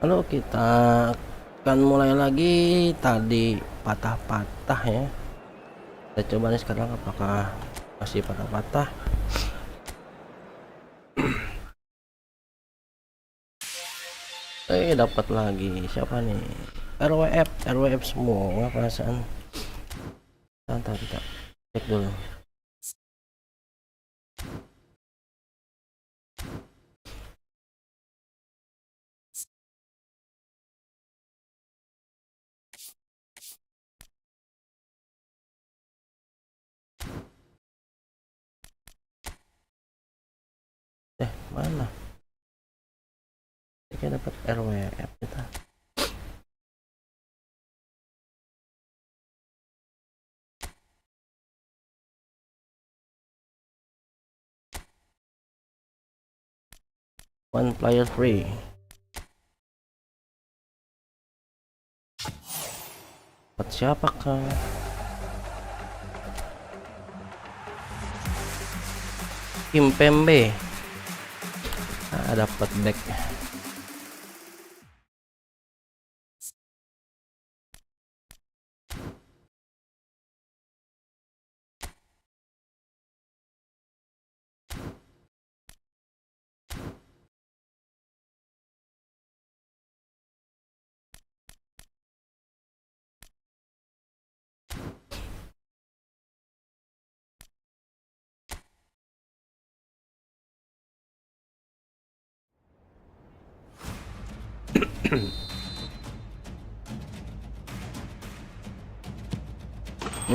Halo, kita akan mulai lagi. Tadi patah-patah ya. Kita coba nih sekarang apakah masih patah-patah. Dapat lagi. Siapa nih? RWF semua perasaan. Santai, kita cek dulu. Mana? Kita dapat RWF kita. One player free. Dapat siapa kah? Kim Pembe. Dapat back.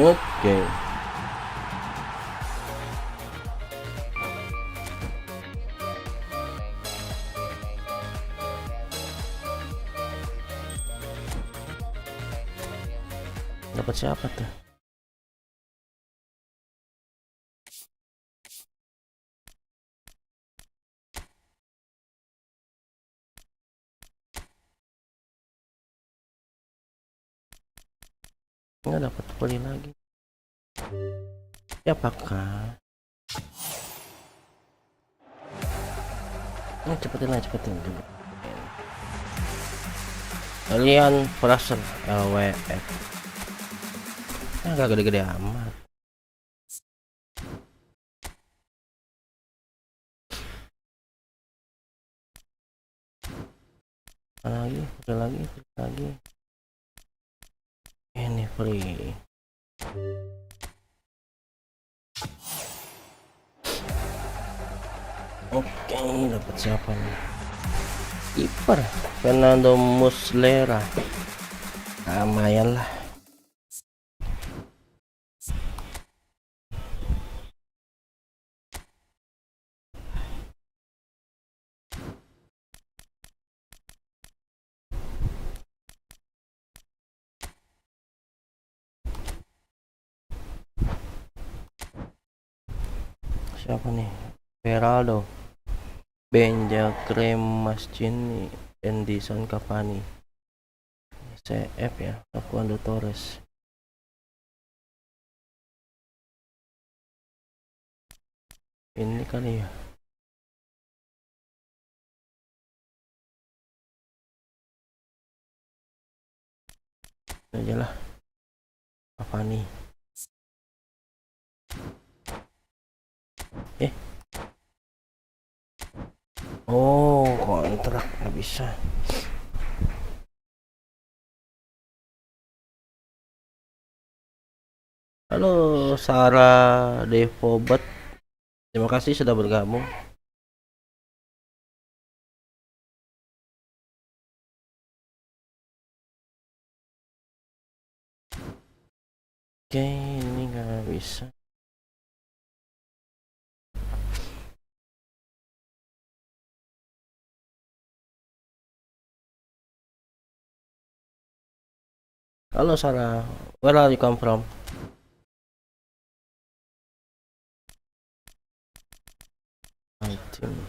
Oke. Dapat siapa tuh? Nggak dapat poli lagi. Siapakah? Cepetin lah, cepetin. Kalian Fraser LWF. Gak gede-gede amat. Lagi. Ini free. Oke, dapat siapa nih? Kiper Fernando Muslera. Lumayan lah. Siapa nih? Beraldo, Benja Kremaschini, Edison Cavani, CF ya, Fernando Torres. Ini kali ya. Ini aja lah. Cavani. Oh, kontrak nggak bisa. Halo Sarah Devobot, terima kasih sudah bergabung. Oke, ini nggak bisa. Halo Sarah, where are you come from? My team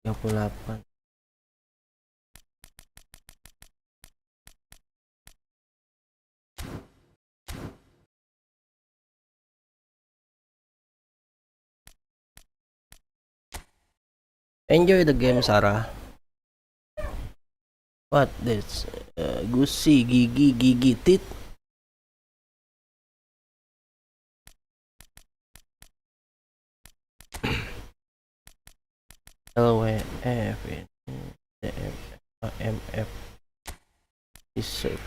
38. Enjoy the game, Sarah. What this? Gusi, gigi tit. LWF MF reserve.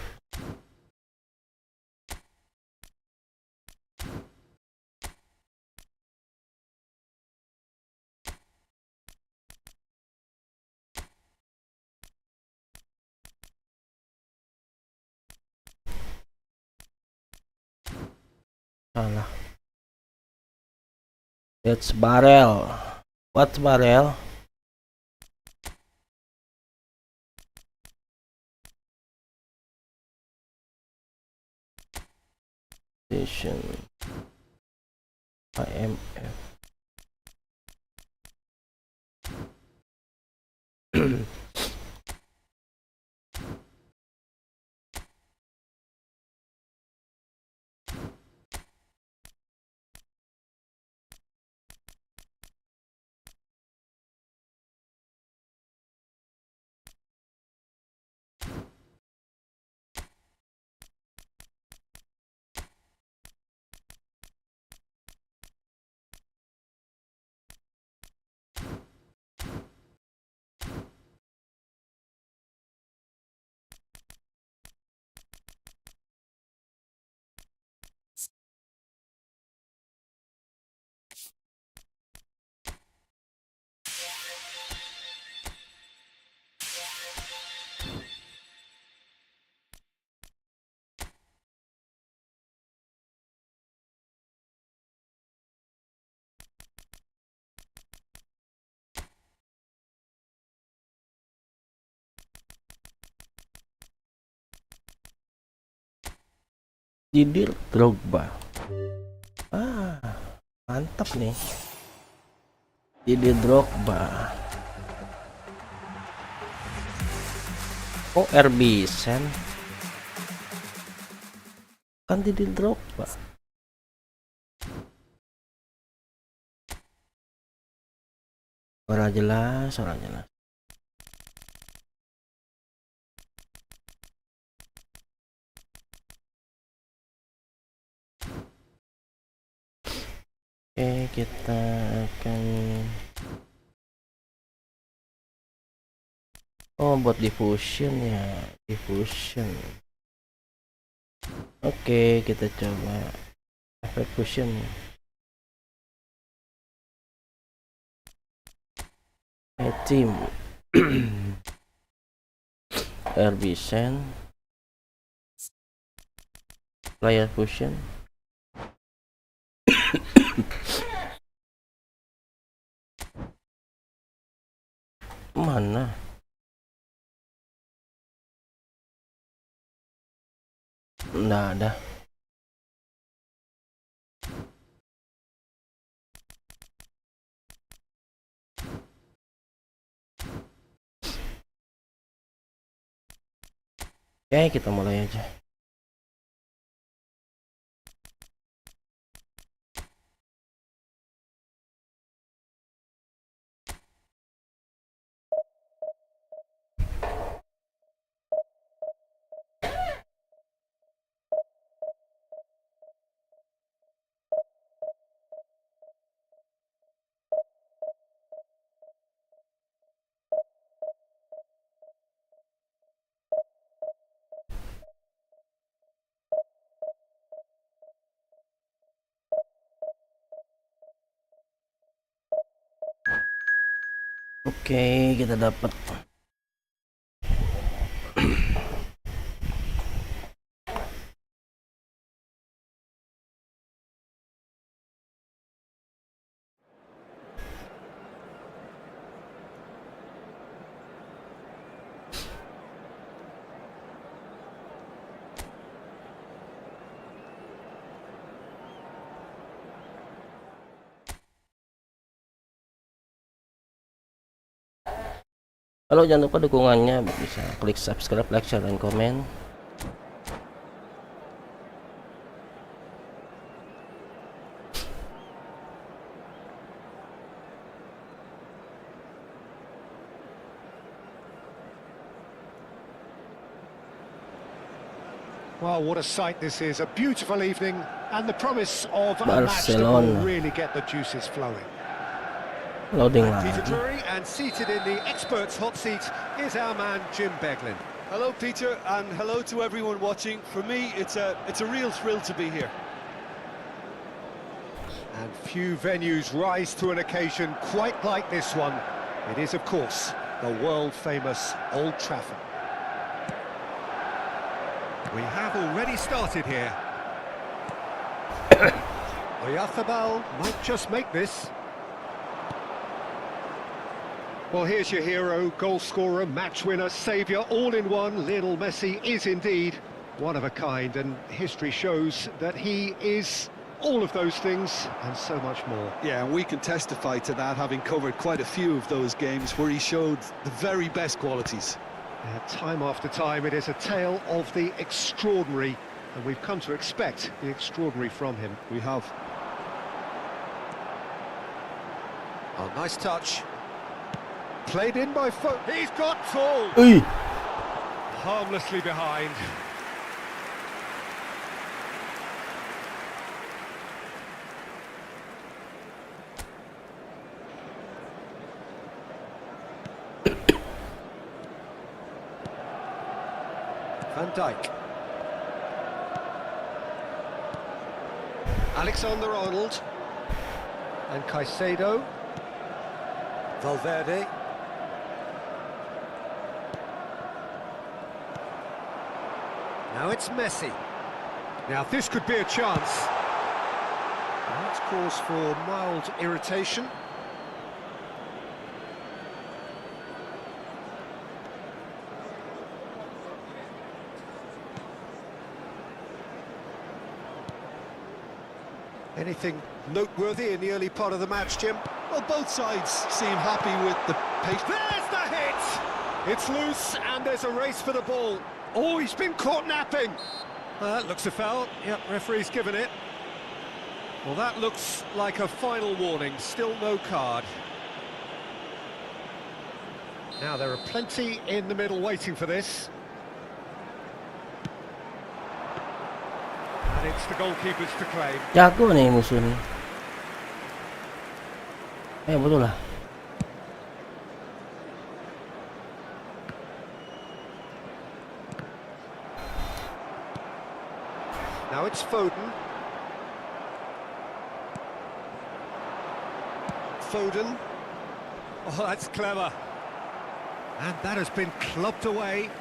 Salah. That's barrel. What's barrel? Station IMF. Didier Drogba. Mantap nih. Didier Drogba. Oh, RB Sen. Kan Didier Drogba. Orang jelas. Oke, kita akan buat diffusion ya, diffusion. Oke, kita coba efek fusion. Team RB Sen player fusion. Mana? Nggak ada. Oke, kita mulai aja. Oke, kita dapat Halo, jangan lupa dukungannya, bisa klik subscribe, like, share, dan komen. Well, what a sight this is. A beautiful evening and the promise of a match that Barcelona. will really get the juices flowing. Loading Peter lagi. Drury, and seated in the experts' hot seat is our man Jim Beglin. Hello, Peter, and hello to everyone watching. For me, it's a real thrill to be here. And few venues rise to an occasion quite like this one. It is, of course, the world-famous Old Trafford. We have already started here. Oyarzabal might just make this. Well, here's your hero, goal scorer, match winner, saviour, all in one. Lionel Messi is indeed one of a kind, and history shows that he is all of those things and so much more. Yeah, and we can testify to that, having covered quite a few of those games where he showed the very best qualities. Time after time, it is a tale of the extraordinary, and we've come to expect the extraordinary from him. We have. Oh, nice touch. Played in by He's got full. Harmlessly behind. Van Dijk. Alexander-Arnold. And Caicedo. Valverde. Now it's Messi. Now this could be a chance. That's cause for mild irritation. Anything noteworthy in the early part of the match, Jim? Well, both sides seem happy with the pace. There's the hit! It's loose, and there's a race for the ball. Oh, he's been caught napping. That looks a foul. Yep, referee's given it. Well, that looks like a final warning. Still no card. Now, there are plenty in the middle waiting for this. And it's the goalkeepers to claim. Jago nih musuh nih. Betul lah. Now it's Foden. Foden. Oh, that's clever. And that has been clubbed away.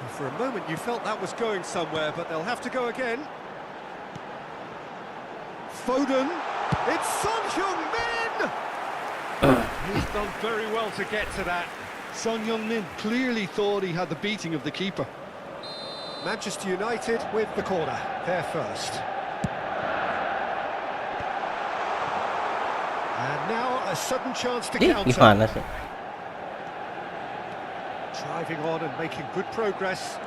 And for a moment you felt that was going somewhere, but they'll have to go again. Foden. It's Son Heung-min! He's done very well to get to that. Son Heung-min clearly thought he had the beating of the keeper. Manchester United with the corner, there first. And now a sudden chance to counter. Gimana sih? Driving on and making good progress.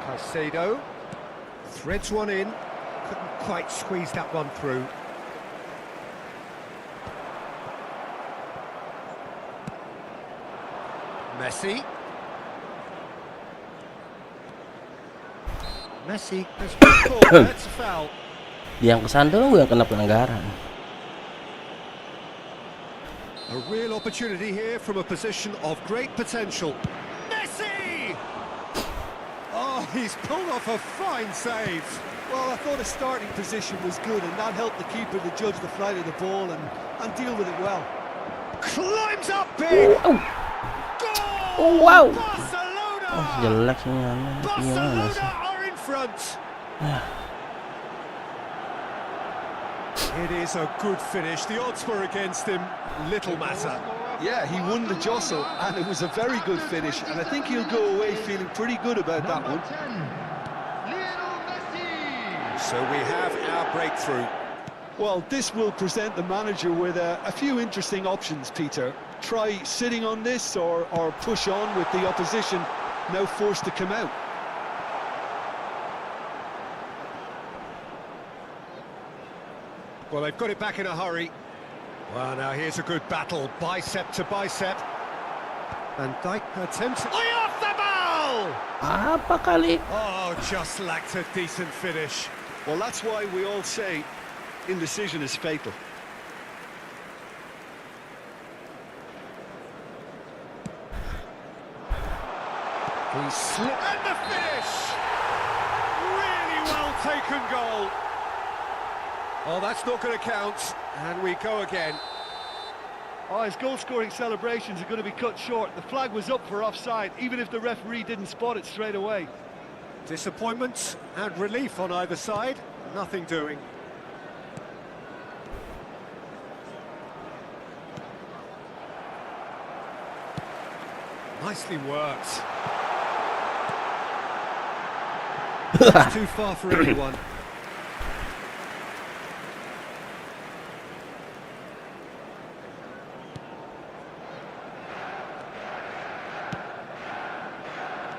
Caicedo threads one in. Couldn't quite squeeze that one through. Messi. Messi has been called. That's a foul. Dia yang kesandung, gue yang kena pelanggaran. A real opportunity here from a position of great potential. Messi! Oh, he's pulled off a fine save. Well, I thought his starting position was good, and that helped the keeper to judge the flight of the ball and deal with it well. Climbs up big! Oh, Goal! oh wow! Barcelona! Oh, jelek sih gimana sih? Barcelona are in front. It is a good finish. The odds were against him. Little matter. Yeah, he won the jostle, and it was a very good finish, and I think he'll go away feeling pretty good about that one. So we have our breakthrough. Well, this will present the manager with a few interesting options, Peter. Try sitting on this or push on with the opposition now forced to come out. Well, they've got it back in a hurry. Well, now here's a good battle, bicep to bicep. Van Dijk attempts... Oyarzabal! Apa kali? Oh, just lacked a decent finish. Well, that's why we all say indecision is fatal. He slipped. And the finish! Really well taken goal. Oh, that's not going to count. And we go again. Oh, his goal-scoring celebrations are going to be cut short. The flag was up for offside, even if the referee didn't spot it straight away. Disappointment and relief on either side. Nothing doing. Nicely worked. It's too far for anyone.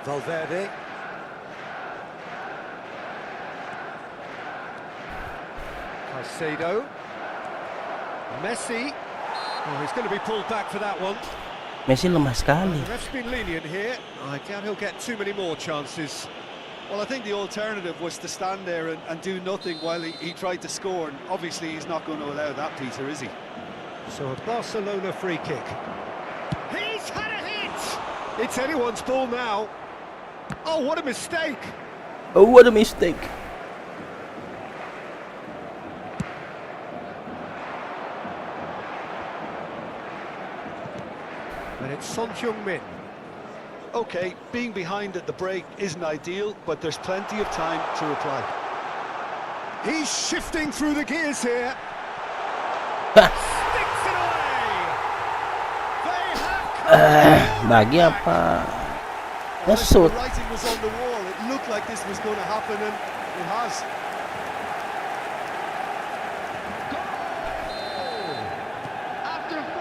Valverde. Caicedo. Messi. Oh, he's going to be pulled back for that one. Messi lemah sekali. The ref's been lenient here. I doubt he'll get too many more chances. Well, I think the alternative was to stand there and do nothing while he tried to score, and obviously he's not going to allow that, Peter, is he? So a Barcelona free kick. He's had a hit! It's anyone's ball now. Oh, what a mistake! Oh, what a mistake. And it's Son Heung-min. Okay, being behind at the break isn't ideal, but there's plenty of time to reply. He's shifting through the gears here. Sticks it away! They have come. Bagi apa? Well, if the Ngesut. writing was on the wall, it looked like this was going to happen, and it has.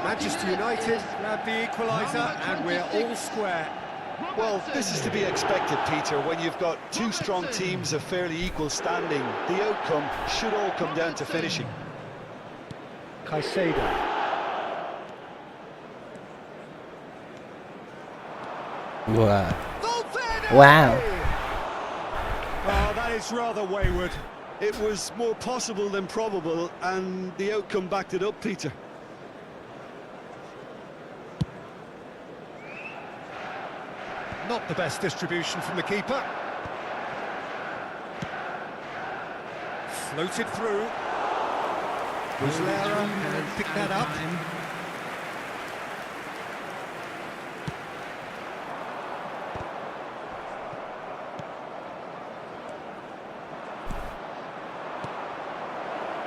Manchester United grab the equaliser and we're all square. Well, this is to be expected, Peter. When you've got two strong teams of fairly equal standing, the outcome should all come down to finishing. Caicedo. Wah. Valverde! Wow. Oh, that is rather wayward. It was more possible than probable, and the outcome backed it up, Peter. Not the best distribution from the keeper. Floated through. Muslera and picked that up.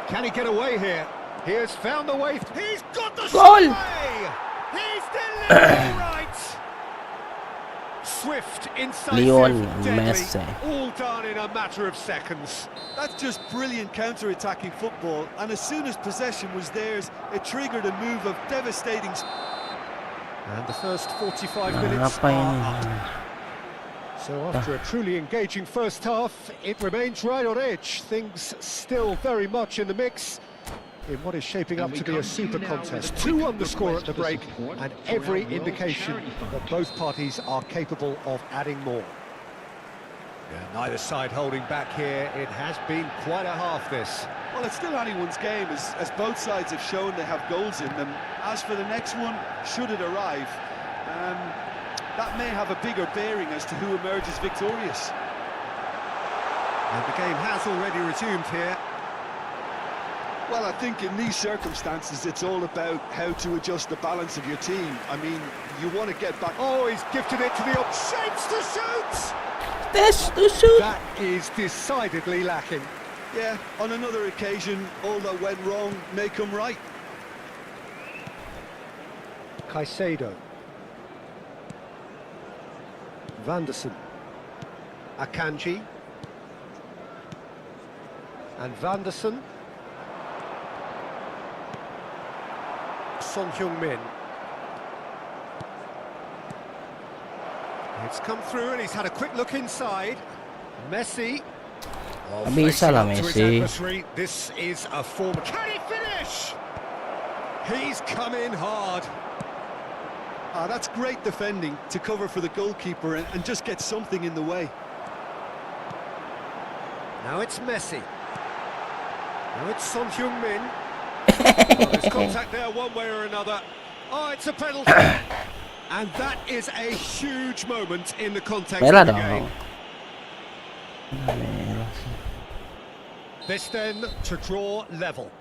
Can he get away here? He has found the way. He's got the Goal! shot away! He's delivered right! Swift, incisive, Leon deadly, Messi. all done in a matter of seconds. That's just brilliant counter-attacking football, and as soon as possession was theirs, it triggered a move of devastating... And the first 45 minutes Apa are ini? up. So after a truly engaging first half, it remains right on edge. Things still very much in the mix in what is shaping up to be a super contest. 2-1 the score at the break, and every indication that both parties are capable of adding more. Yeah, neither side holding back here. It has been quite a half, this. Well, it's still anyone's game, as both sides have shown they have goals in them. As for the next one, should it arrive, that may have a bigger bearing as to who emerges victorious. And the game has already resumed here. Well, I think in these circumstances, it's all about how to adjust the balance of your team. I mean, you want to get back... Oh, he's gifted it to the shapes to shoot! Tes to shoot. That is decidedly lacking. Yeah, on another occasion, all that went wrong may come right. Caicedo. Vanderson. Akanji. And Vanderson. Son Heung-min. It's come through and he's had a quick look inside. Messi. Oh, Bisa lah facing up to his Messi. adversary. This is a form. Can he finish? He's come in hard. Ah, that's great defending to cover for the goalkeeper and just get something in the way. Now it's Messi. Now it's Son Heung-min. Well, there's contact there one way or another. Oh, it's a penalty. And that is a huge moment in the context Merah of the dong. game. Merah sih. This then to draw level.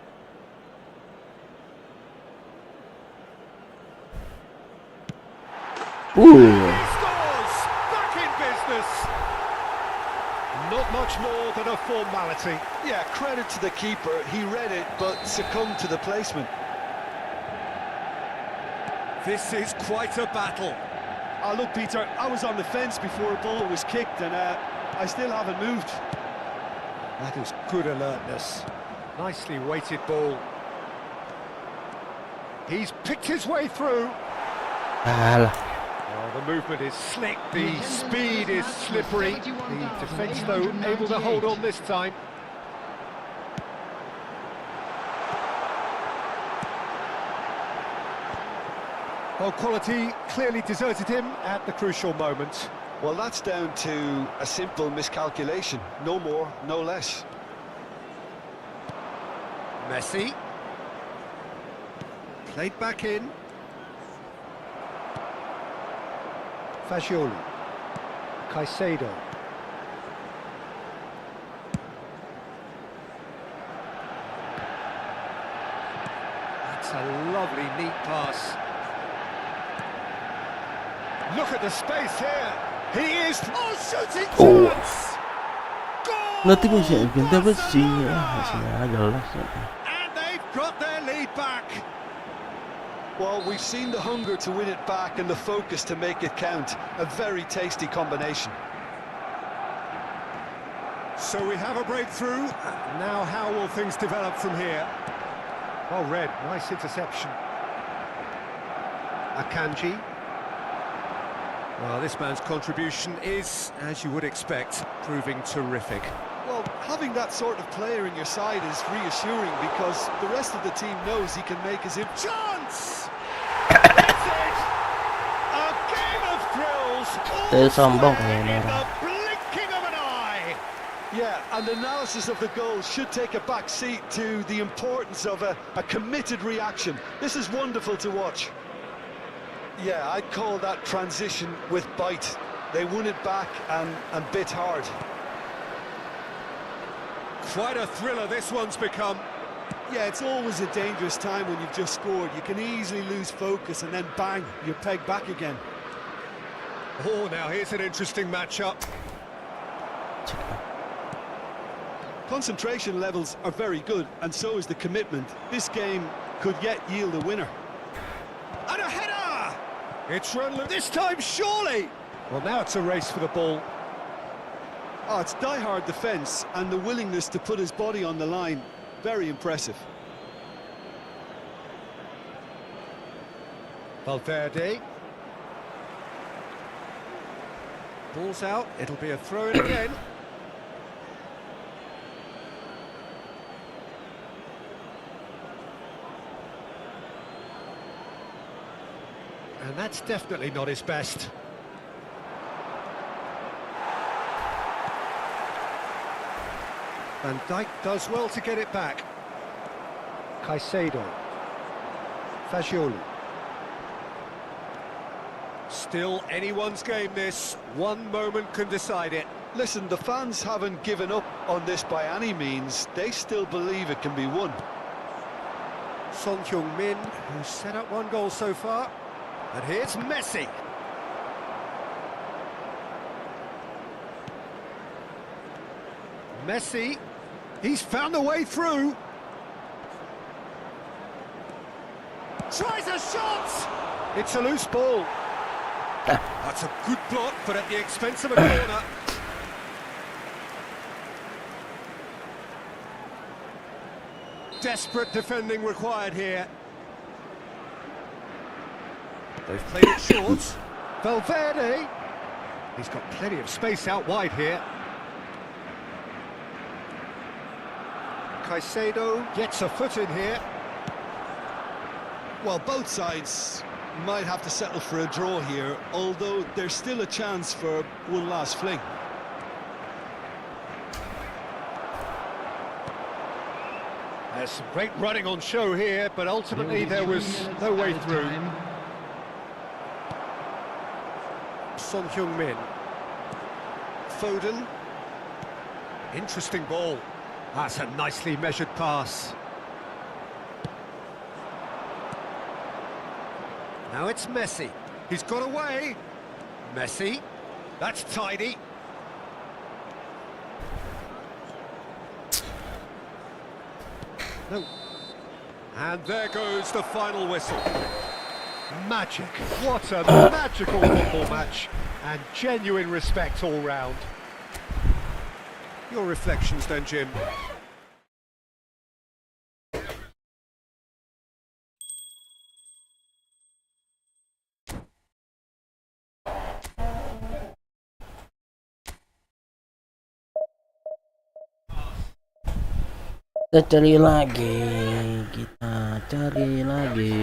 He scores! Back in business! Not much more than a formality. Yeah, credit to the keeper. He read it, but succumbed to the placement. This is quite a battle. Ah, look, Peter, I was on the fence before a ball was kicked, and I still haven't moved. That is good alertness. Nicely weighted ball. He's picked his way through. Alah. Oh, the movement is slick, the speed is slippery. The defence, though, able to hold on this time. Well, quality clearly deserted him at the crucial moment. Well, that's down to a simple miscalculation. No more, no less. Messi. Played back in. Fagioli. Caicedo. That's a lovely, neat pass. Look at the space here. He is... Oh, shooting chance! Goal! Nanti bisa kita bersih ya, hasilnya jelas. And they've got their lead back. Well, we've seen the hunger to win it back and the focus to make it count. A very tasty combination. So we have a breakthrough. Now how will things develop from here? Well read, nice interception. Akanji. Well, this man's contribution is, as you would expect, proving terrific. Well, having that sort of player in your side is reassuring because the rest of the team knows he can make his impact. Chance! That's it! A game of thrills! Dia sombong All kayaknya in orang. the blinking of an eye! Yeah, and analysis of the goal should take a back seat to the importance of a committed reaction. This is wonderful to watch. Yeah, I'd call that transition with bite. They won it back and bit hard. Quite a thriller this one's become. Yeah, it's always a dangerous time when you've just scored. You can easily lose focus and then bang, you're pegged back again. Oh, now here's an interesting matchup. Concentration levels are very good, and so is the commitment. This game could yet yield a winner. And a header! It's run this time, surely! Well, now it's a race for the ball. Oh, it's die-hard defence and the willingness to put his body on the line. Very impressive. Valverde. Ball's out, it'll be a throw-in again. And that's definitely not his best. Van Dijk does well to get it back. Caicedo. Fagioli. Still anyone's game this. One moment can decide it. Listen, the fans haven't given up on this by any means. They still believe it can be won. Son Heung-min, who's set up one goal so far. And here's Messi. Messi, he's found a way through. Tries a shot! It's a loose ball. That's a good block, but at the expense of a corner. Desperate defending required here. They've played it short. Valverde. He's got plenty of space out wide here. Caicedo gets a foot in here. Well, both sides Might have to settle for a draw here, although there's still a chance for one last fling. There's some great running on show here, but ultimately there was no way through. Son Heung-min. Foden. Interesting ball. That's a nicely measured pass. Now it's Messi. He's got away. Messi. That's tidy. No. And there goes the final whistle. Magic. What a magical football match. And genuine respect all round. Your reflections then, Jim? Kita cari lagi, kita cari lagi.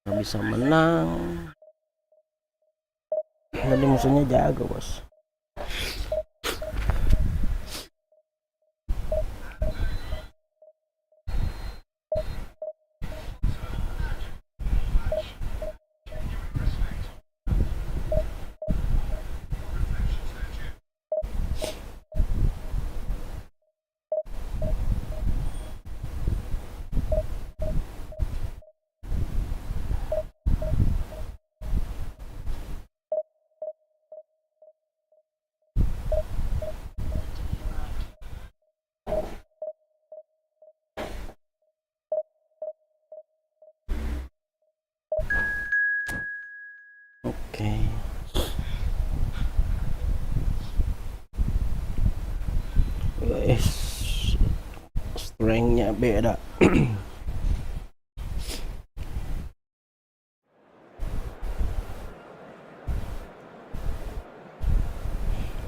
Nggak bisa menang. Tadi musuhnya jago, bos. Oke. Guys, strength-nya beda.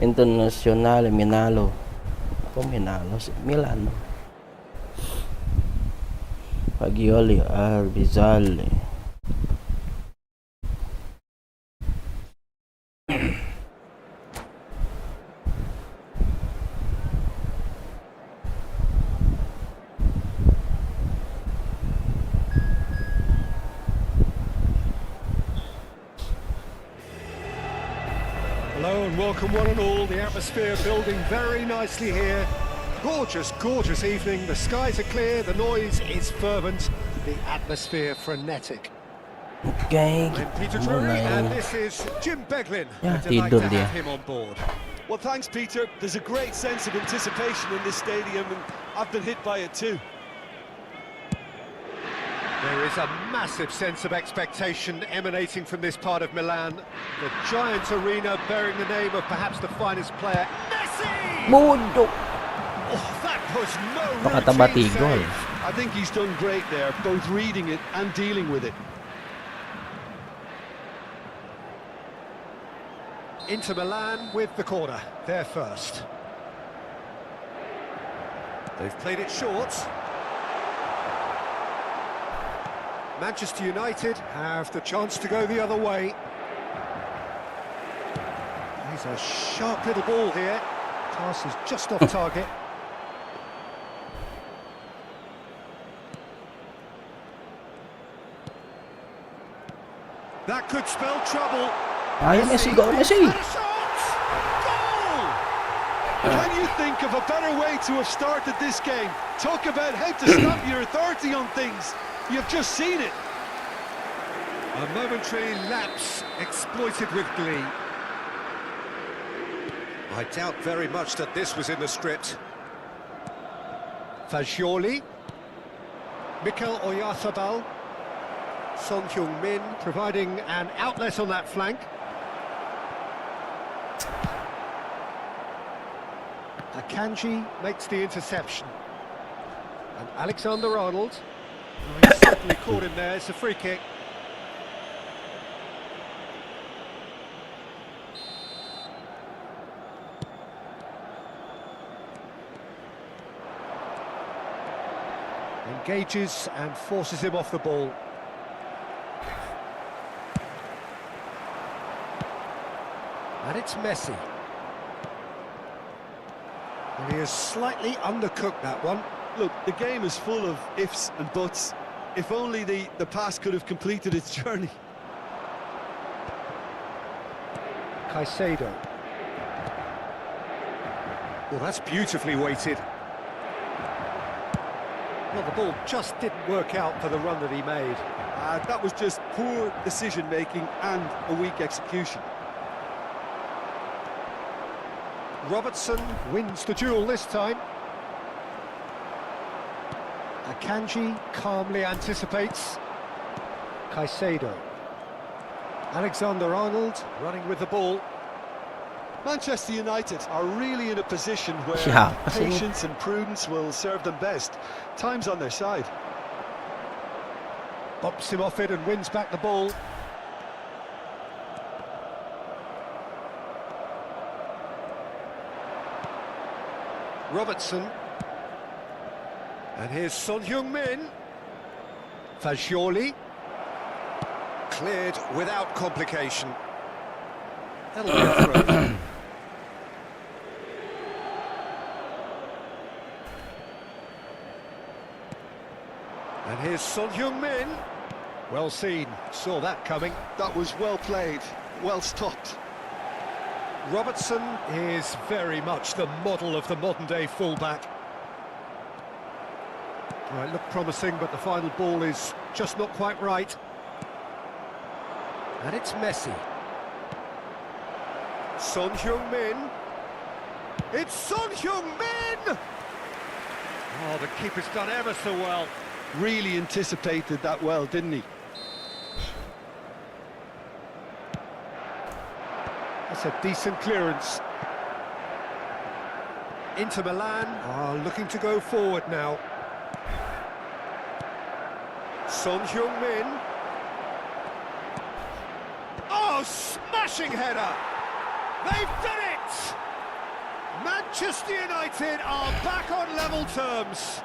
Internazionale Milano. Kok Milano sih? Milano. Fagioli Arbizale. Hello and welcome one and all. The atmosphere building very nicely here. Gorgeous, gorgeous evening. The skies are clear, the noise is fervent, the atmosphere frenetic. Oke, I'm Peter kita Drury and mulai. this is Jim Beglin. Ya, A delight tidur to dia. have him on board. Well, thanks, Peter. There's a great sense of anticipation in this stadium, and I've been hit by it too. There is a massive sense of expectation emanating from this part of Milan. The giant arena bearing the name of perhaps the finest player, Messi! Bodoh. Oh, that was no Apa kata routine Batigol? save. I think he's done great there, both reading it and dealing with it. Inter Milan with the corner, they're first. They've played it short. Manchester United have the chance to go the other way. He's a sharp little ball here. Pass is just off target. That could spell trouble. Ayo Messi, go Messi. And a shot! Goal! Can you think of a better way to have started this game? Talk about how to stamp your authority on things. You've just seen it. A momentary lapse exploited with glee. I doubt very much that this was in the script. Fagioli. Mikel Oyarzabal. Son Heung-min providing an outlet on that flank. Akanji makes the interception. And Alexander-Arnold. Oh, he's certainly caught him there, it's a free kick. Engages and forces him off the ball. And it's Messi. And he has slightly undercooked that one. Look, the game is full of ifs and buts. If only the pass could have completed its journey. Caicedo. Well, that's beautifully weighted. Well, the ball just didn't work out for the run that he made. That was just poor decision-making and a weak execution. Robertson wins the duel this time. Akanji calmly anticipates. Caicedo. Alexander-Arnold running with the ball. Manchester United are really in a position where Siapa sih ini? patience and prudence will serve them best. Time's on their side. Bumps him off it and wins back the ball. Robertson. And here's Son Heung-min. Fagioli. Cleared without complication. That'll be a throw. And here's Son Heung-min. Well seen, saw that coming. That was well played, well stopped. Robertson is very much the model of the modern-day fullback. Well, it looked promising, but the final ball is just not quite right. And it's Messi. Son Heung-min. It's Son Heung-min! Oh, the keeper's done ever so well. Really anticipated that well, didn't he? That's a decent clearance. Inter Milan are looking to go forward now. Son Heung-min. Oh, smashing header! They've done it! Manchester United are back on level terms.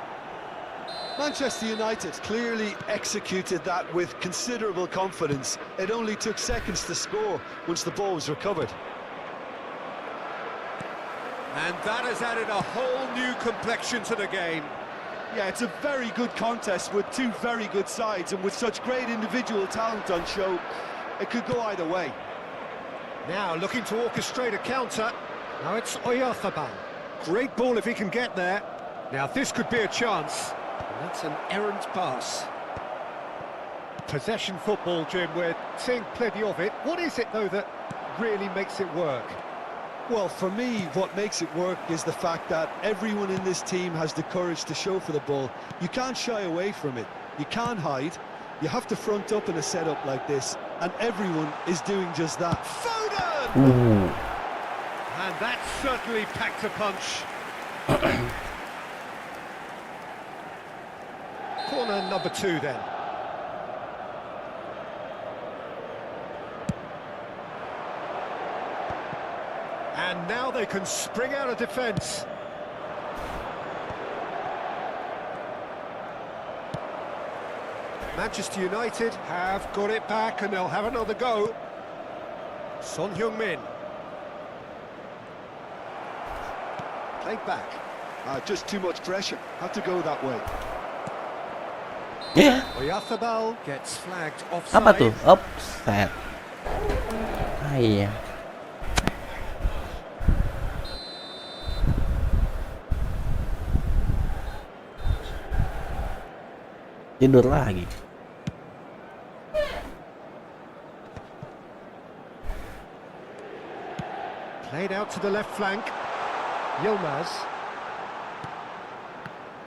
Manchester United clearly executed that with considerable confidence. It only took seconds to score once the ball was recovered. And that has added a whole new complexion to the game. Yeah, it's a very good contest with two very good sides, and with such great individual talent on show, it could go either way. Now looking to orchestrate a counter. Now it's Oyarzabal. Great ball if he can get there. Now this could be a chance. And that's an errant pass. Possession football, Jim, we're seeing plenty of it. What is it, though, that really makes it work? Well, for me, what makes it work is the fact that everyone in this team has the courage to show for the ball. You can't shy away from it. You can't hide. You have to front up in a setup like this, and everyone is doing just that. Foden! Ooh. And that certainly packed a punch. Corner number 2 then. And now they can spring out of defence. Manchester United have got it back and they'll have another go. Son Heung-min. Played back. Just too much pressure. Had to go that way. Ya, Oyarzabal gets flagged offside. apa tuh? Offset. Ah iya. Tidur lagi. Played out to the left flank. Yilmaz.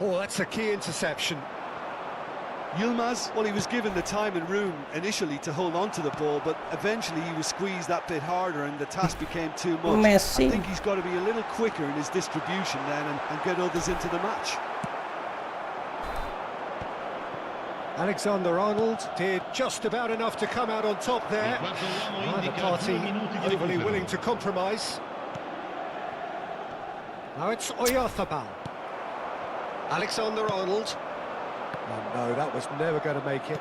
Oh, that's a key interception. Yilmaz, well, he was given the time and room initially to hold on to the ball, but eventually he was squeezed that bit harder and the task became too much. Messi. I think he's got to be a little quicker in his distribution then and get others into the match. Alexander-Arnold did just about enough to come out on top there. Neither party overly willing to compromise. Now it's Oyarzabal. Alexander-Arnold. Oh no, that was never going to make it.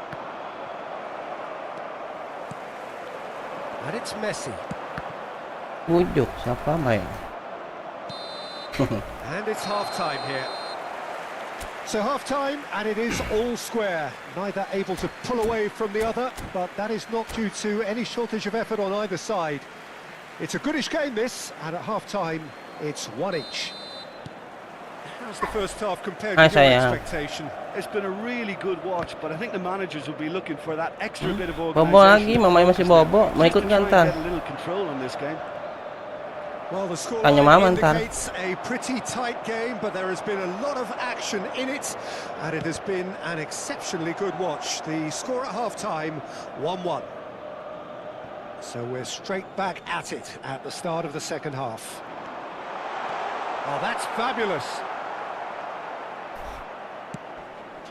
And it's Messi. Bujuk siapa main? And it's half-time here. So half-time, and it is all square. Neither able to pull away from the other, but that is not due to any shortage of effort on either side. It's a goodish game, this, and at half-time, it's one each. How's the first half compared with your expectation? It's been a really good watch, but I think the managers will be looking for that extra bit of Bobo organisation. lagi, mamanya masih bobo. Mau ikut nggak ntar? Get a little control on this game. Well, the Tanya mama scoreline ntar. indicates a pretty tight game, but there has been a lot of action in it, and it has been an exceptionally good watch. The score at half-time, 1-1. So we're straight back at it at the start of the second half. Oh, that's fabulous.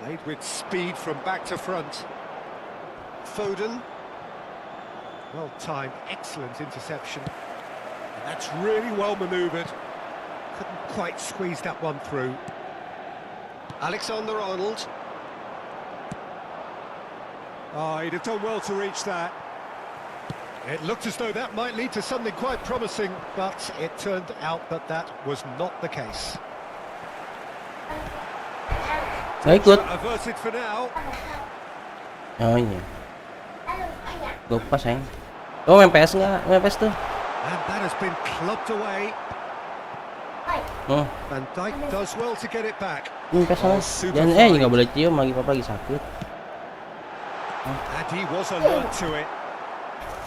Played with speed from back to front. Foden. Well timed, excellent interception. And that's really well manoeuvred. Couldn't quite squeeze that one through. Alexander-Arnold. Oh, he'd have done well to reach that. It looked as though that might lead to something quite promising, but it turned out that that was not the case. Nggak ikut. Averted for now. Oh iya. Lupa sayang. Oh main PS nggak? Main PS tuh. And that has been clubbed away. Oh, Van Dijk does well to get it back. main PS sana. super Jangan fine. nggak boleh cium lagi, papa lagi sakit. And he was alert to it.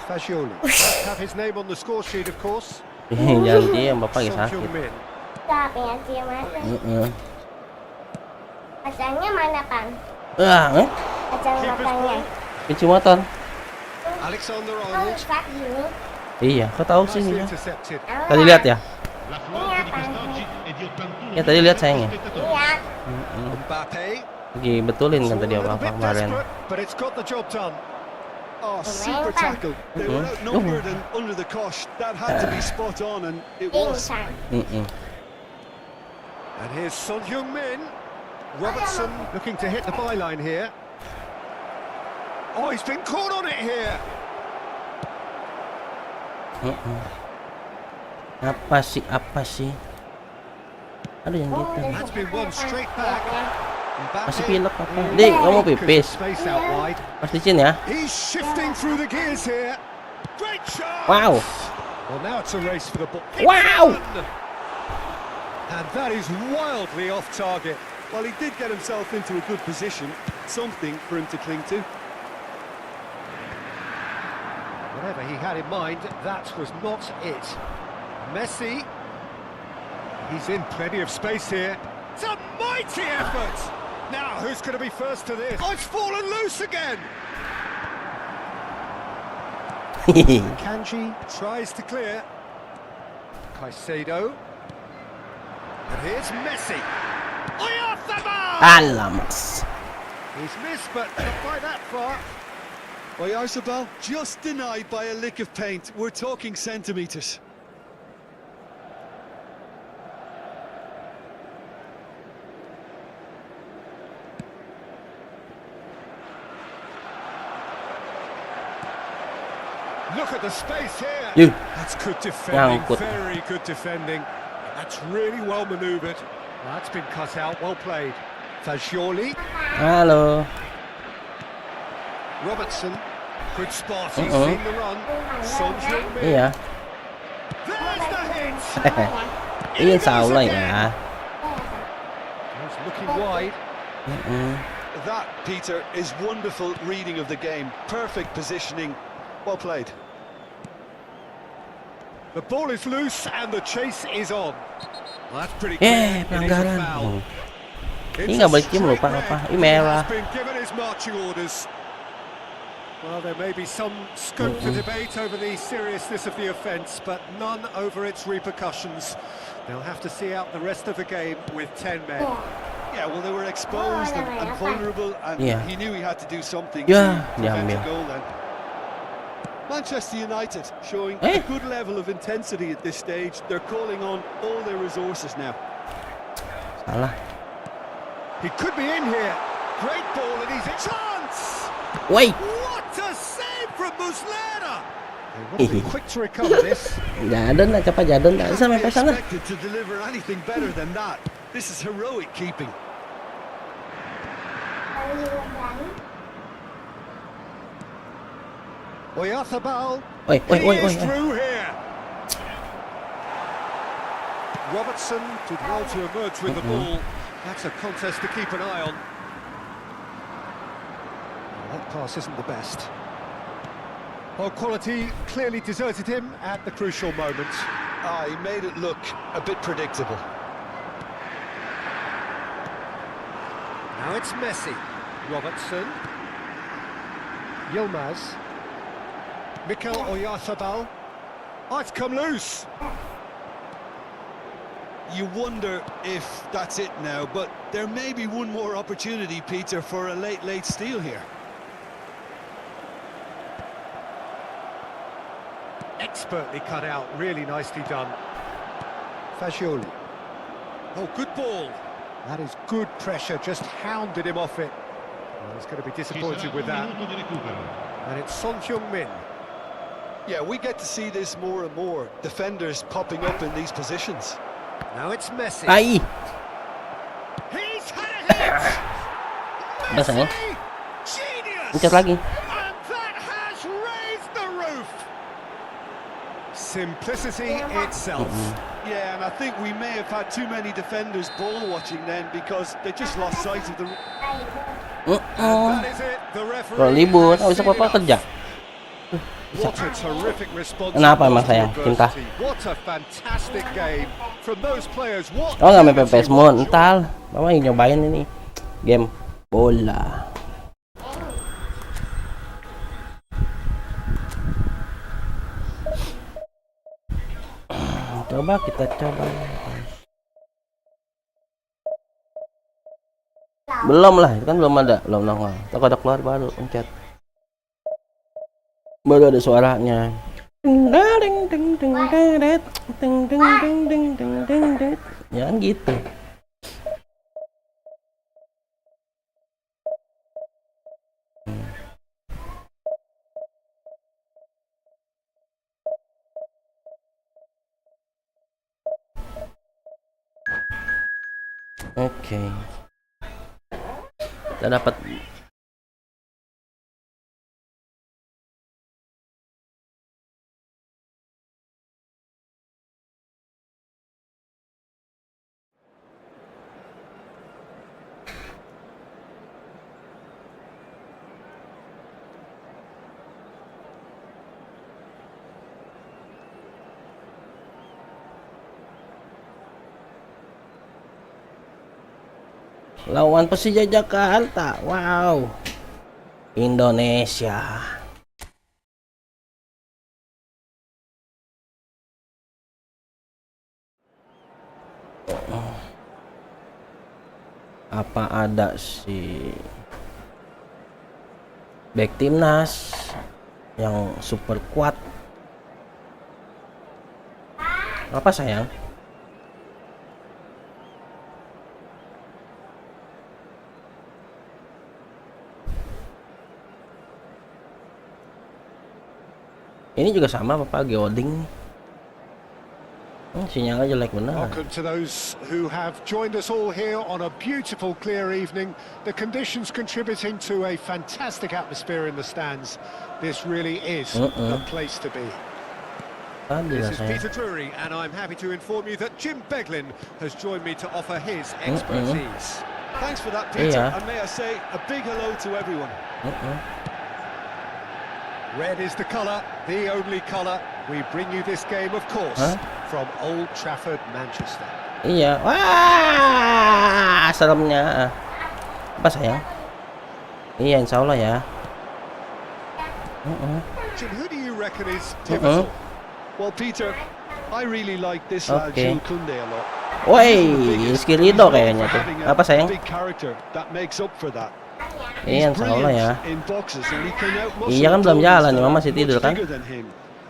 Fagioli must have his name on the score sheet, of course. Jangan cium, papa lagi Son sakit. Heung-min. Pengen cium aja. Kacangnya mana, Pan? Kacang matangnya. Kunci motor. Alexander-Arnold. Rusak gini. Iya, kau tahu sih Nicely ya. intercepted. Tadi lihat ya? Iya, Pan. Ya tadi lihat sayangnya. Iya. Mbappe. Lagi betulin kan It's tadi all a little apa bit kemarin. desperate, but it's got the job done. Oh, super tackle. They were outnumbered and under the cosh. That had to be spot on, and it was. Pingsan. And here's Son Heung-min. Robertson looking to hit the byline here. Oh, he's been caught on it here. Apa sih? Aduh yang gitu. That's been won straight back. Masih Mbappe. pilek apa? Dek, kamu pipis. Space out wide. Pasti Cin ya? He's shifting through the gears here. Great shot. Wow. Well, now it's a race for the ball. Wow. And that is wildly off target. Well, he did get himself into a good position, something for him to cling to. Whatever he had in mind, that was not it. Messi. He's in plenty of space here. It's a mighty effort. Now, who's going to be first to this? Oh, it's fallen loose again. Kanji tries to clear. Caicedo. And here's Messi. Alamas. He's missed, but not by that far. Oyarzabal just denied by a lick of paint. We're talking centimetres. Look at the space here. You. That's good defending, Nyangkut. very good defending. That's really well manoeuvred. That's been cut out, well played. Fagioli, Halo. Robertson, good spot, he's seen the run. Son Heung-min, Iya. there's the hit! Ini salah ya. He's looking wide. That, Peter, is wonderful reading of the game. Perfect positioning. Well played. The ball is loose and the chase is on. Well, that's pretty clear. It is a pelanggaran. foul. Ini It's nggak a boleh cium loh, straight Pak. red. Apa? Ini merah. He has been given his marching orders. Well, there may be some scope for debate over the seriousness of the offence, but none over its repercussions. They'll have to see out the rest of the game with 10 men. Yeah, well, they were exposed and vulnerable, and Yeah. he knew he had to do something Yeah, to prevent diambil. a goal then. Manchester United showing Eh? a good level of intensity at this stage. They're calling on all their resources now. Salah. He could be in here. Great ball and he's a chance! Woi. What a save from Muslera! He would be quick to recover this. Jadon lah, cepat Jadon lah. Sampai ke sana. Expected to deliver anything better than that. This is heroic keeping. Oyarthabal. Oi. He is through here. Robertson did well to emerge with the ball. That's a contest to keep an eye on. That pass isn't the best. Well, quality clearly deserted him at the crucial moment. He made it look a bit predictable. Now it's Messi. Robertson. Yilmaz. Mikel Oyarthabal. Oh, it's come loose. You wonder if that's it now, but there may be one more opportunity, Peter, for a late steal here. Expertly cut out, really nicely done. Fagioli. Oh, good ball. That is good pressure, just hounded him off it. Well, he's going to be disappointed with that. And it's Son Heung-min. Yeah, we get to see this more and more. Defenders popping up in these positions. Now it's Messi. Ai. He's had a hit. Udah sayang. Genius. Pencet lagi. And that has raised the roof. Simplicity itself. Yeah, and I think we may have had too many defenders ball watching then because they just lost sight of the... That is it. The Kalau referee libur, has bisa seen apa kerja. enough. What a terrific response. Kenapa emang sayang? Cinta. What a fantastic game from those players. What Oh nggak main PPS Moon, entar. Mama yang nyobain ini game bola. Coba kita coba. Belum lah, itu kan belum ada, belum nongol. Kalau ada keluar baru pencet. Baru ada suaranya. Ya kan gitu. Oke. Kita dapat lawan Persija Jakarta. Wow. Indonesia. Apa ada si back timnas yang super kuat? Apa sayang? Ini juga sama Bapak Geoding. Sinyalnya jelek benar. Welcome to those who have joined us all here on a beautiful clear evening. The conditions contributing to a fantastic atmosphere in the stands. This really is the place to be. This is Peter Drury, and I'm happy to inform you that Jim Beglin has joined me to offer his expertise. Thanks for that, Peter, and may I say a big hello to everyone. Red is the colour, the only colour. We bring you this game, of course, from Old Trafford, Manchester. Iya, wah, seremnya. Apa sayang? Iya, insya Allah ya. Jim, who do you reckon is pivotal? Well, Peter, I really like this lad Jules Koundé a lot. Woi, Rizky Ridho kayaknya tuh. Apa sayang? Big character that makes up for that. Iya, insya Allah ya. Iya kan Iya belum jalan nih, Mama masih tidur kan?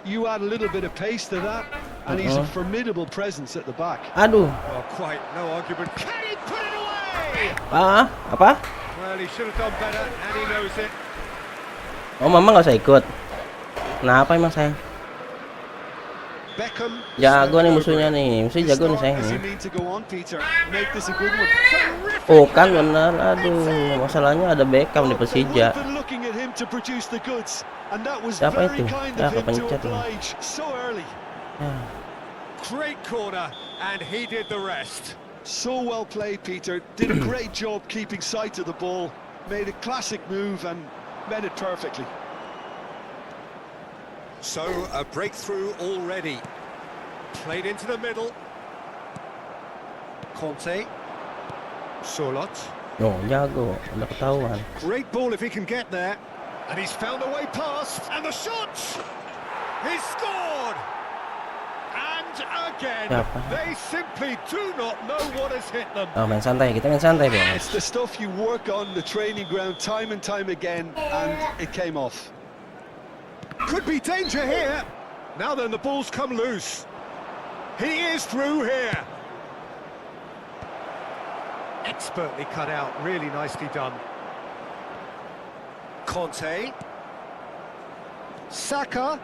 You add a little bit of pace to that, and he's a formidable presence at the back. Aduh. Well, quite no argument. Can he put it away? Apa? Well, he should have done better, and he knows it. Oh, Mama nggak usah ikut. Kenapa emang sayang? Beckham. Jago nih musuhnya nih. Musuhnya jago nih sayang Does he nih. mean to go on, Peter? Make this a good one. Terrific Oh kan header. benar. Aduh, masalahnya ada Beckham di Well, they would Persija. have been looking at him to produce the goods, and that was Siapa very itu? kind Ya, of him to kepencet ini. oblige so early. Ya. Great corner, and he did the rest. So well played, Peter. Did a great job keeping sight of the ball. Made a classic move and met it perfectly. So a breakthrough already. Played into the middle. Conte. Sorlot. No, jago. Udah ketahuan. Great ball if he can get there. And he's found a way past. And the shot! He's scored! And again, Siapa? they simply do not know what has hit them. Oh, main santai. Kita main santai, It's bos. the stuff you work on the training ground time and time again, and it came off. Could be danger here. Now then, the ball's come loose. He is through here. Expertly cut out, really nicely done. Conte. Saka.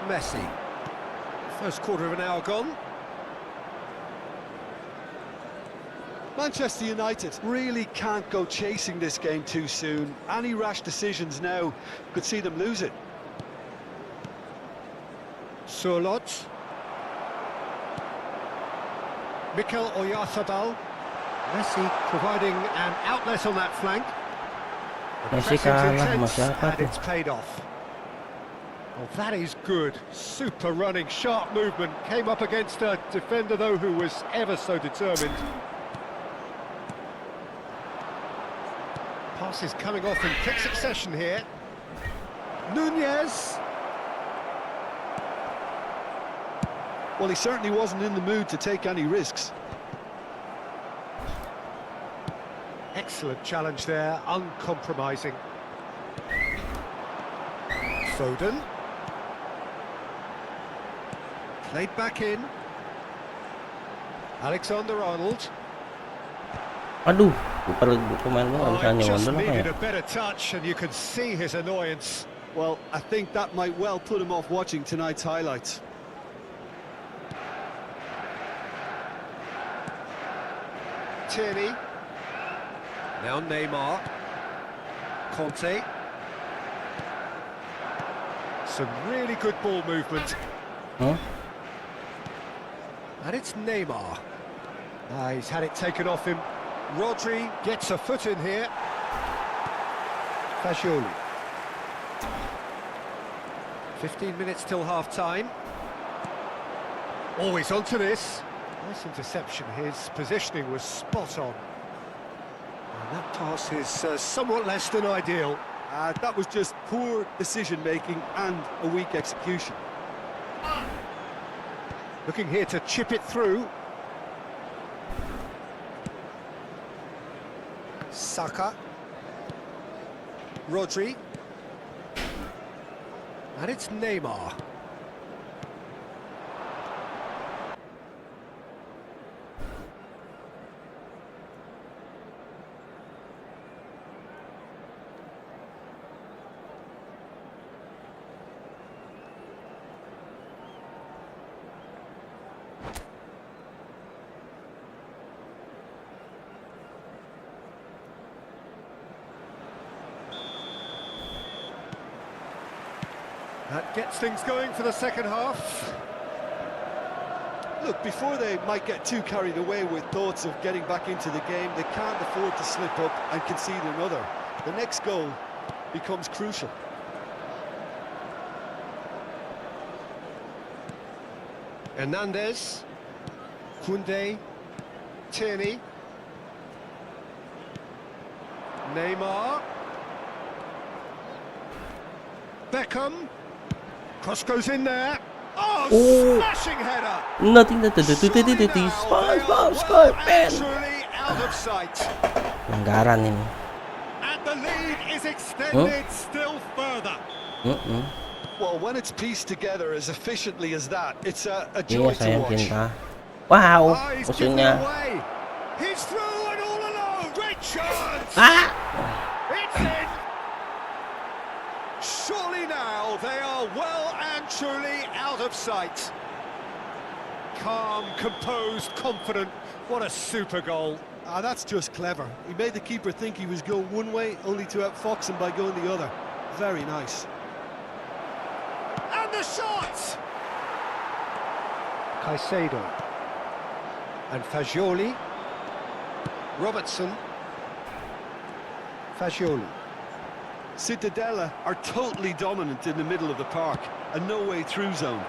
Messi. First quarter of an hour gone. Manchester United really can't go chasing this game too soon. Any rash decisions now could see them lose it. Sorlot. Mikel Oyarzabal. Messi providing an outlet on that flank. The Messi pressing's kalah sama intense, siapa and tuh? it's paid off. Oh, that is good. Super running, sharp movement. Came up against a defender, though, who was ever so determined. Passes coming off in quick succession here. Nunez. Well, he certainly wasn't in the mood to take any risks. Excellent challenge there, uncompromising. Foden. Played back in. Alexander-Arnold. Aduh, pemain lu nggak Oh, bisa it just nyondol apa ya? needed a better touch, and you could see his annoyance. Well, I think that might well put him off watching tonight's highlights. Tierney. Now Neymar. Conte. Some really good ball movement. Huh? And it's Neymar. He's had it taken off him. Rodri gets a foot in here. Fagioli. 15 minutes till half-time. Oh, he's onto this. Nice interception. His positioning was spot on. And that pass is somewhat less than ideal. That was just poor decision-making and a weak execution. Looking here to chip it through. Saka. Rodri. And it's Neymar. That gets things going for the second half. Look, before they might get too carried away with thoughts of getting back into the game, they can't afford to slip up and concede another. The next goal becomes crucial. Hernandez. Koundé. Tierney. Neymar. Beckham. Cross goes in there. Oh, Oh. smashing header! Nothing that Surely now they are well and truly out of sight. Pelanggaran ini. And the lead is extended still further. Well, when it's pieced together as efficiently as that, it's a Iya joy to sayang watch. cinta. Wow, Oh, he's given it musuhnya. away. He's through and all alone. Great chance. Ah, It's in. Surely now Oh, they are well and truly out of sight. Calm, composed, confident. What a super goal. Ah, that's just clever. He made the keeper think he was going one way, only to outfox him by going the other. Very nice. And the shot! Caicedo. And Fagioli. Robertson. Fagioli. Cittadella are totally dominant in the middle of the park. A no-way through zone.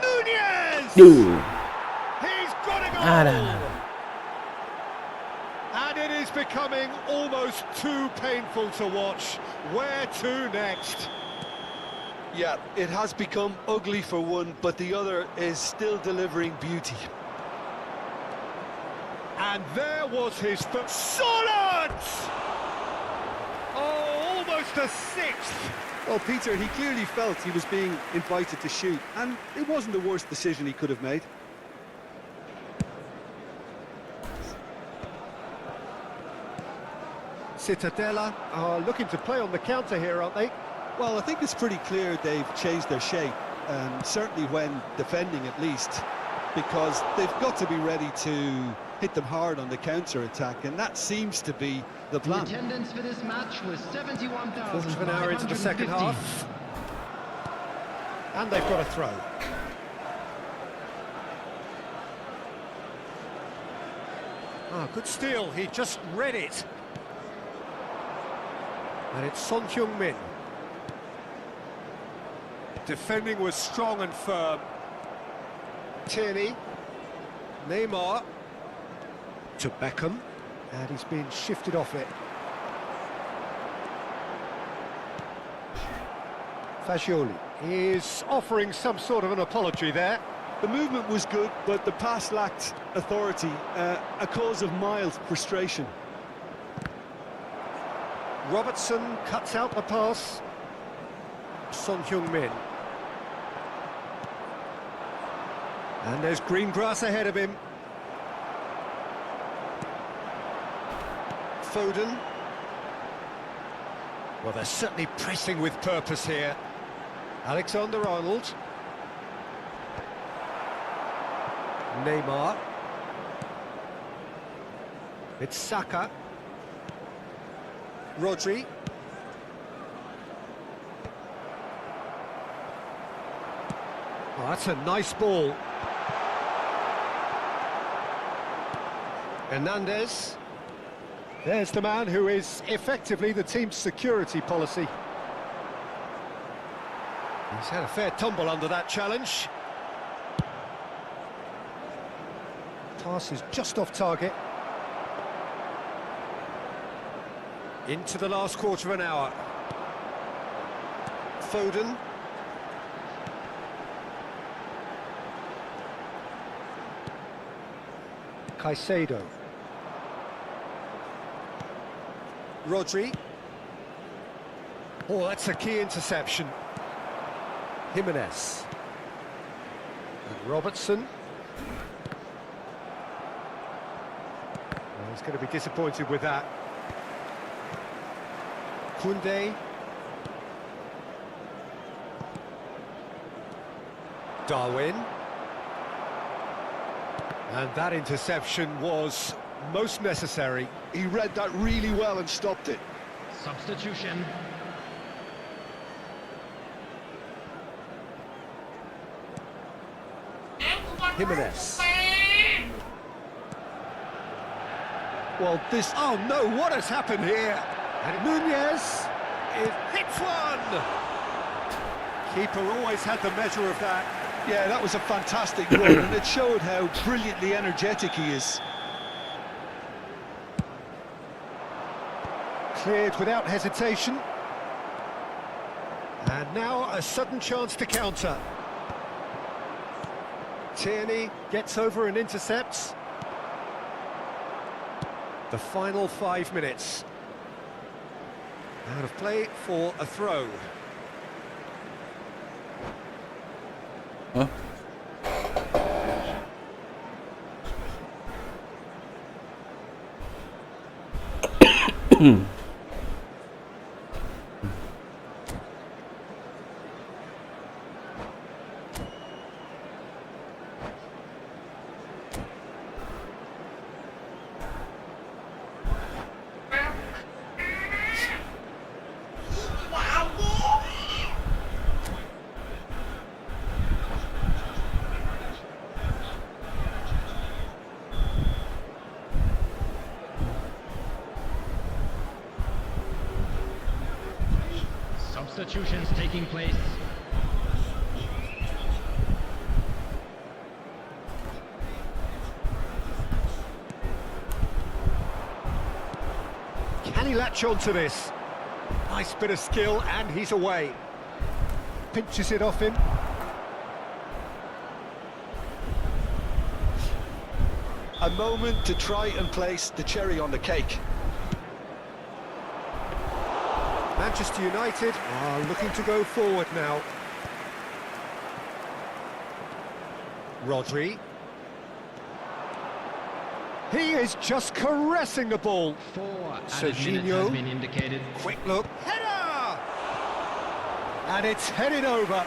Nunez! Duh. He's got a goal! Ada. And it is becoming almost too painful to watch. Where to next? Yeah, it has become ugly for one, but the other is still delivering beauty. And there was his first. Solid! Oh, almost a sixth. Well, Peter, he clearly felt he was being invited to shoot, and it wasn't the worst decision he could have made. Cittadella are looking to play on the counter here, aren't they? Well, I think it's pretty clear they've changed their shape, certainly when defending at least, because they've got to be ready to hit them hard on the counter-attack, and that seems to be the plan. The attendance for this match was 71,000. Quarter of an hour into the second half. And they've got a throw. Ah, good steal, he just read it. And it's Son Heung-min. Defending was strong and firm. Tierney. Neymar. To Beckham. And he's been shifted off it. Fagioli is offering some sort of an apology there. The movement was good, but the pass lacked authority, a cause of mild frustration. Robertson cuts out the pass. Son Heung-min. And there's green grass ahead of him. Foden. Well, they're certainly pressing with purpose here. Alexander-Arnold. Neymar. It's Saka. Rodri. Oh, that's a nice ball. Hernandez. There's the man who is effectively the team's security policy. He's had a fair tumble under that challenge. Pass is just off target. Into the last quarter of an hour. Foden. Caicedo. Rodri. Oh, that's a key interception. Jimenez. And Robertson. Well, he's going to be disappointed with that. Koundé. Darwin. And that interception was most necessary. He read that really well and stopped it. Substitution. Jimenez. Well, this... Oh no, what has happened here? And Nunez, it hits one! Keeper always had the measure of that. Yeah, that was a fantastic run, and it showed how brilliantly energetic he is. Cleared without hesitation. And now a sudden chance to counter. Tierney gets over and intercepts. The final 5 minutes. Out of play for a throw. Huh? substitutions taking place. Can he latch on to this? Nice bit of skill, and he's away. Pinches it off him. A moment to try and place the cherry on the cake. Manchester United are looking to go forward now. Rodri. He is just caressing the ball. 4 added Serginho. minutes has been indicated. Quick look. Header! And it's headed over.